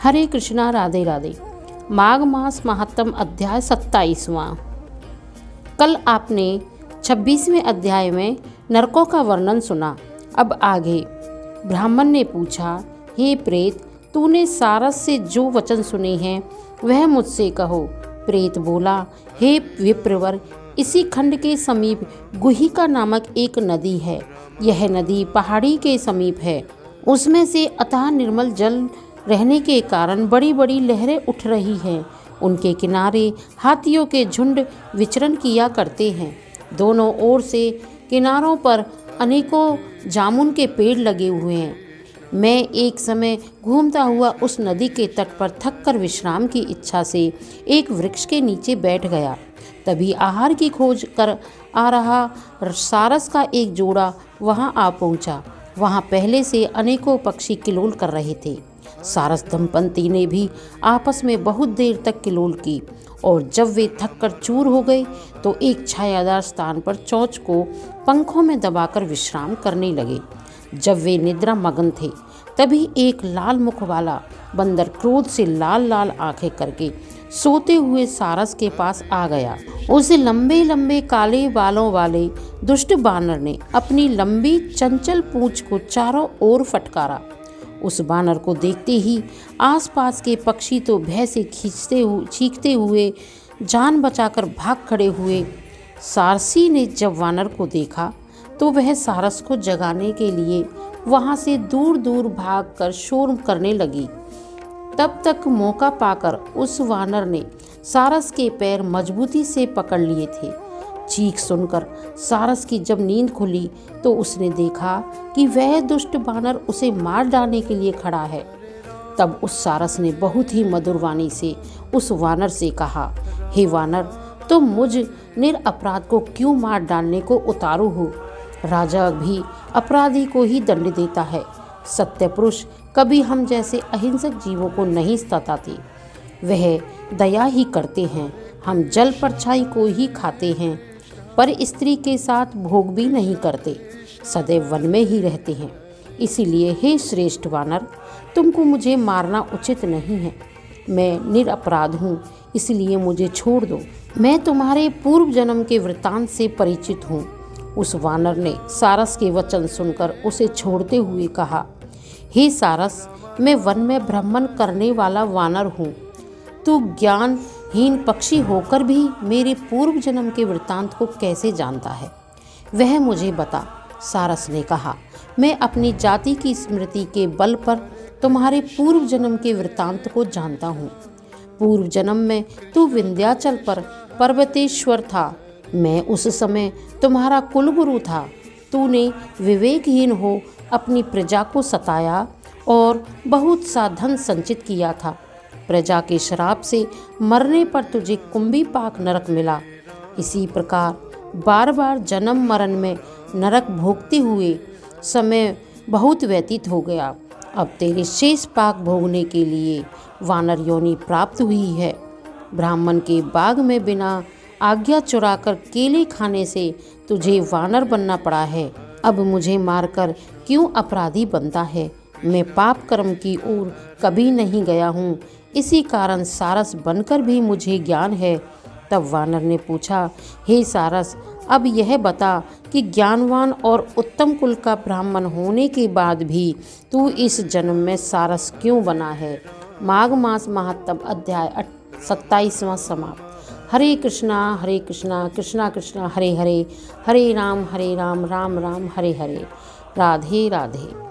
हरे कृष्णा, राधे राधे। माघ मास महात्म अध्याय 27वां। कल आपने 26वें अध्याय में नरकों का वर्णन सुना। अब आगे ब्राह्मण ने पूछा, हे प्रेत, तूने सारस से जो वचन सुने हैं वह मुझसे कहो। प्रेत बोला, हे विप्रवर, इसी खंड के समीप गुहिका नामक एक नदी है। यह नदी पहाड़ी के समीप है। उसमें से अथाह निर्मल जल रहने के कारण बड़ी बड़ी लहरें उठ रही हैं। उनके किनारे हाथियों के झुंड विचरण किया करते हैं। दोनों ओर से किनारों पर अनेकों जामुन के पेड़ लगे हुए हैं। मैं एक समय घूमता हुआ उस नदी के तट पर थक कर विश्राम की इच्छा से एक वृक्ष के नीचे बैठ गया। तभी आहार की खोज कर आ रहा सारस का एक जोड़ा वहां आ पहुंचा। वहां पहले से अनेकों पक्षी किलोल कर रहे थे। सारस दंपति ने भी आपस में बहुत देर तक किलोल की, और जब वे थक कर चूर हो गए तो एक छायादार स्थान पर चोंच को पंखों में दबाकर विश्राम करने लगे। जब वे निद्रा मगन थे तभी एक लाल मुख वाला बंदर क्रोध से लाल लाल आंखें करके सोते हुए सारस के पास आ गया। उस लंबे लंबे काले बालों वाले दुष्ट बानर ने अपनी लंबी चंचल पूंछ को चारों ओर फटकारा। उस बानर को देखते ही आसपास के पक्षी तो भय से चीखते हुए जान बचाकर भाग खड़े हुए। सारसी ने जब वानर को देखा तो वह सारस को जगाने के लिए वहां से दूर दूर भागकर शोर करने लगी। तब तक मौका पाकर उस वानर ने सारस के पैर मजबूती से पकड़ लिए थे। चीख सुनकर सारस की जब नींद खुली तो उसने देखा कि वह दुष्ट बानर उसे मार डालने के लिए खड़ा है। तब उस सारस ने बहुत ही मधुर वाणी से उस वानर से कहा, हे वानर, तुम मुझ निरपराध को क्यों मार डालने को उतारू हो? राजा भी अपराधी को ही दंड देता है। सत्य पुरुष कभी हम जैसे अहिंसक जीवों को नहीं सताते, वह दया ही करते हैं। हम जल परछाई को ही खाते हैं, पर स्त्री के साथ भोग भी नहीं करते, सदैव वन में ही रहते हैं। इसीलिए हे श्रेष्ठ वानर, तुमको मुझे मारना उचित नहीं है। मैं निरपराध हूँ, इसलिए मुझे छोड़ दो। मैं तुम्हारे पूर्व जन्म के वृत्तांत से परिचित हूँ। उस वानर ने सारस के वचन सुनकर उसे छोड़ते हुए कहा, हे सारस, मैं वन में भ्रमण करने वाला वानर हूँ। तू ज्ञानहीन पक्षी होकर भी मेरे पूर्व जन्म के वृत्तांत को कैसे जानता है? वह मुझे बता। सारस ने कहा, मैं अपनी जाति की स्मृति के बल पर तुम्हारे पूर्व जन्म के वृत्तांत को जानता हूँ। पूर्व जन्म में तू विंध्याचल पर पर्वतेश्वर था। मैं उस समय तुम्हारा कुलगुरु था। तूने विवेकहीन हो अपनी प्रजा को सताया और बहुत सा धन संचित किया था। प्रजा के श्राप से मरने पर तुझे कुंभीपाक नरक मिला। इसी प्रकार बार बार जन्म मरण में नरक भोगते हुए समय बहुत व्यतीत हो गया। अब तेरे शेष पाक भोगने के लिए वानर योनि प्राप्त हुई है। ब्राह्मण के बाग में बिना आज्ञा चुराकर केले खाने से तुझे वानर बनना पड़ा है। अब मुझे मारकर क्यों अपराधी बनता है? मैं पाप कर्म की ओर कभी नहीं गया हूँ, इसी कारण सारस बनकर भी मुझे ज्ञान है। तब वानर ने पूछा, हे सारस, अब यह बता कि ज्ञानवान और उत्तम कुल का ब्राह्मण होने के बाद भी तू इस जन्म में सारस क्यों बना है? माघ मास महात्म अध्याय 27वां समाप्त। हरे कृष्णा कृष्णा कृष्णा हरे हरे, हरे राम राम राम हरे हरे। राधे राधे।